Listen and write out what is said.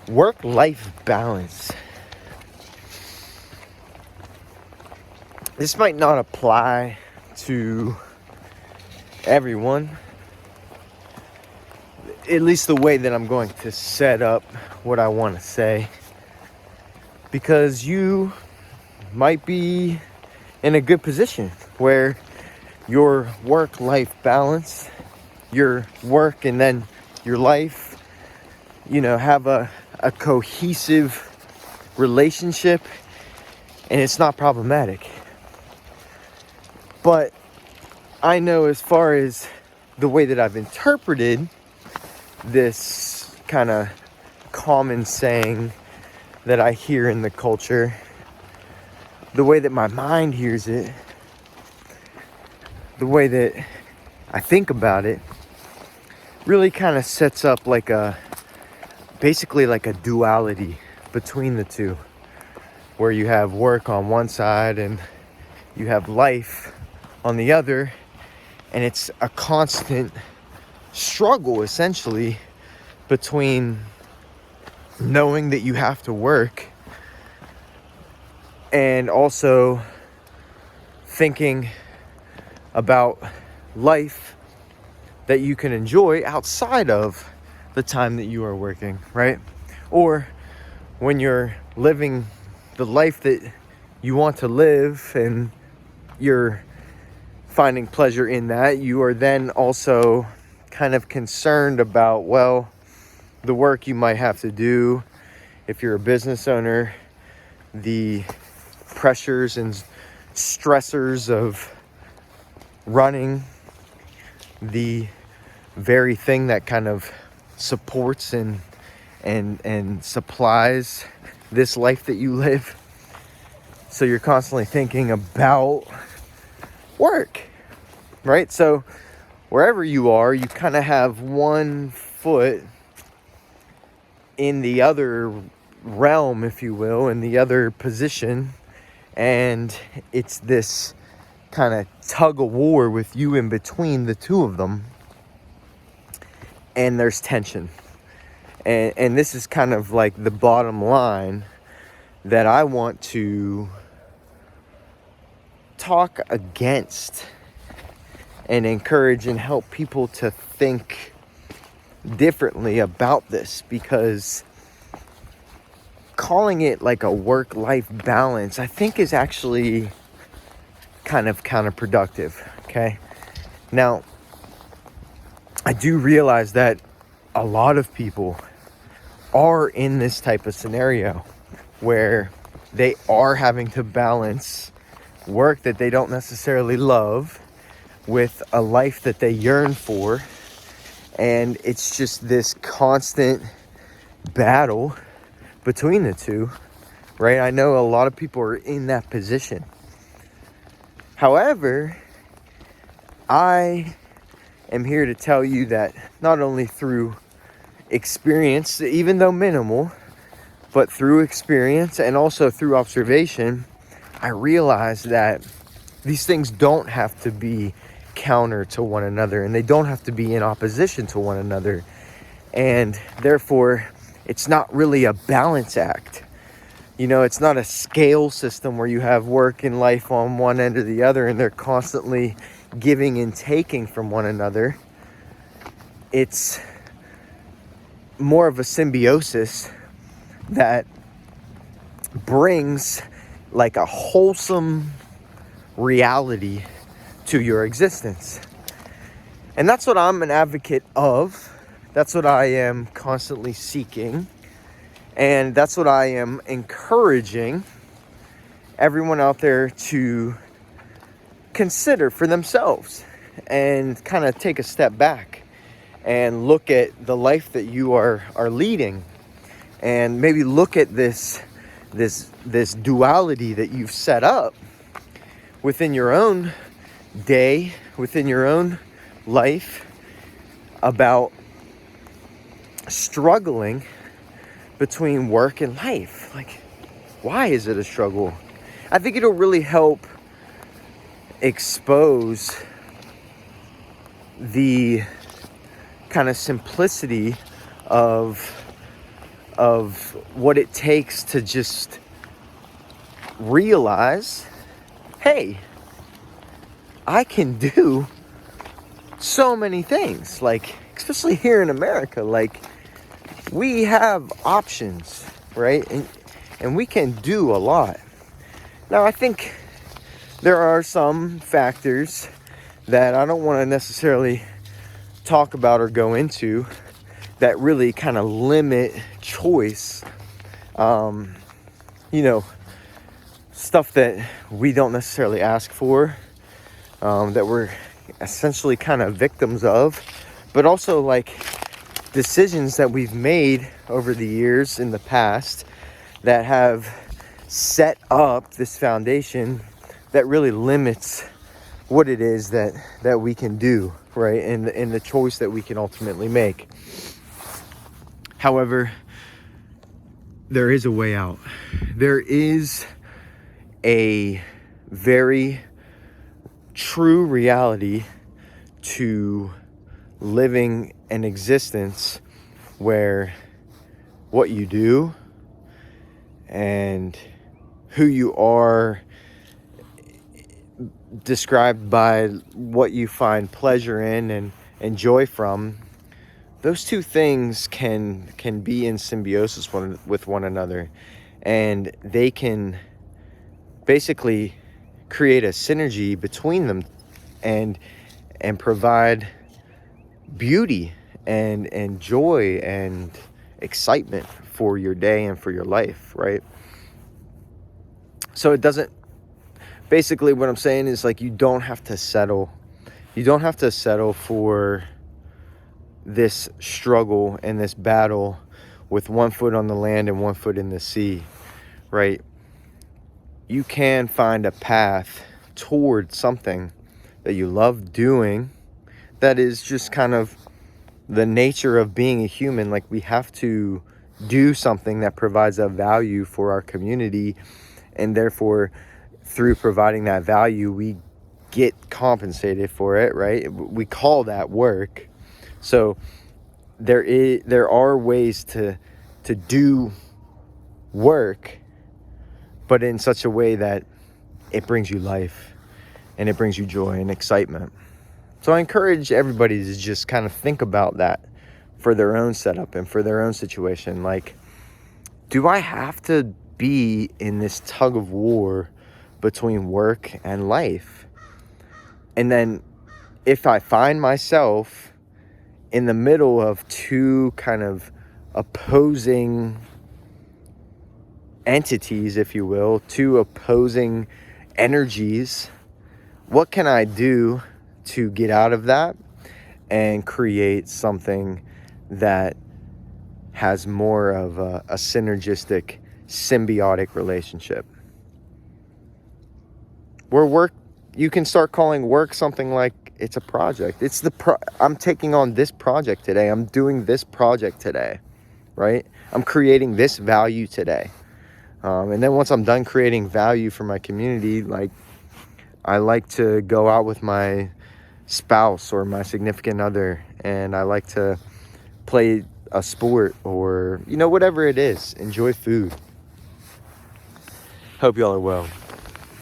Work-life balance. This might not apply to everyone, at least the way that I'm going to set up what I want to say, because you might be in a good position where your work-life balance, your work and then your life, have a cohesive relationship, and it's not problematic. But I know, as far as the way that I've interpreted this kind of common saying that I hear in the culture, the way that my mind hears it, the way that I think about it, really kind of sets up basically like a duality between the two, where you have work on one side and you have life on the other, and it's a constant struggle essentially between knowing that you have to work and also thinking about life that you can enjoy outside of the time that you are working, right? Or when you're living the life that you want to live and you're finding pleasure in that, you are then also kind of concerned about, the work you might have to do if you're a business owner, the pressures and stressors of running the very thing that kind of supports and supplies this life that you live. So you're constantly thinking about work, right? So wherever you are, you kind of have one foot in the other realm, if you will, in the other position, and it's this kind of tug of war with you in between the two of them, and there's tension. And this is kind of like the bottom line that I want to talk against and encourage and help people to think differently about this, because calling it like a work-life balance, I think, is actually kind of counterproductive. Okay, now I do realize that a lot of people are in this type of scenario where they are having to balance work that they don't necessarily love with a life that they yearn for, and it's just this constant battle between the two, right? I know a lot of people are in that position. However, I am here to tell you that not only through experience, even though minimal, but through experience and also through observation, I realize that these things don't have to be counter to one another, and they don't have to be in opposition to one another. And therefore, it's not really a balance act. It's not a scale system where you have work and life on one end or the other and they're constantly giving and taking from one another. It's more of a symbiosis that brings like a wholesome reality to your existence. And that's what I'm an advocate of. That's what I am constantly seeking. And that's what I am encouraging everyone out there to consider for themselves, and kind of take a step back and look at the life that you are leading, and maybe look at this duality that you've set up within your own day, within your own life, about struggling between work and life. Like, why is it a struggle? I think it'll really help expose the kind of simplicity of of what it takes to just realize, hey, I can do so many things. Like, especially here in America, like, we have options, right? And we can do a lot. Now, I think there are some factors that I don't want to necessarily talk about or go into that really kind of limit choice. Stuff that we don't necessarily ask for, that we're essentially kind of victims of, but also like decisions that we've made over the years in the past that have set up this foundation that really limits what it is that we can do, right? And the choice that we can ultimately make. However, there is a way out. There is a very true reality to living an existence where what you do and who you are, described by what you find pleasure in and joy from, those two things can be in symbiosis with one another, and they can basically create a synergy between them and provide beauty and joy and excitement for your day and for your life, right? So it doesn't, basically what I'm saying is, like, you don't have to settle. You don't have to settle for this struggle and this battle with one foot on the land and one foot in the sea, right? You can find a path toward something that you love doing that is just kind of the nature of being a human. Like, we have to do something that provides a value for our community, and therefore through providing that value we get compensated for it, right? We call that work. So there are ways to do work, but in such a way that it brings you life and it brings you joy and excitement. So I encourage everybody to just kind of think about that for their own setup and for their own situation. Like, do I have to be in this tug of war between work and life? And then if I find myself in the middle of two kind of opposing entities, if you will, two opposing energies, what can I do to get out of that and create something that has more of a synergistic, symbiotic relationship? Where work, you can start calling work something like it's a project. It's I'm taking on this project today. I'm doing this project today, right? I'm creating this value today. And then once I'm done creating value for my community, like, I like to go out with my spouse or my significant other, and I like to play a sport or, whatever it is, enjoy food. Hope y'all are well.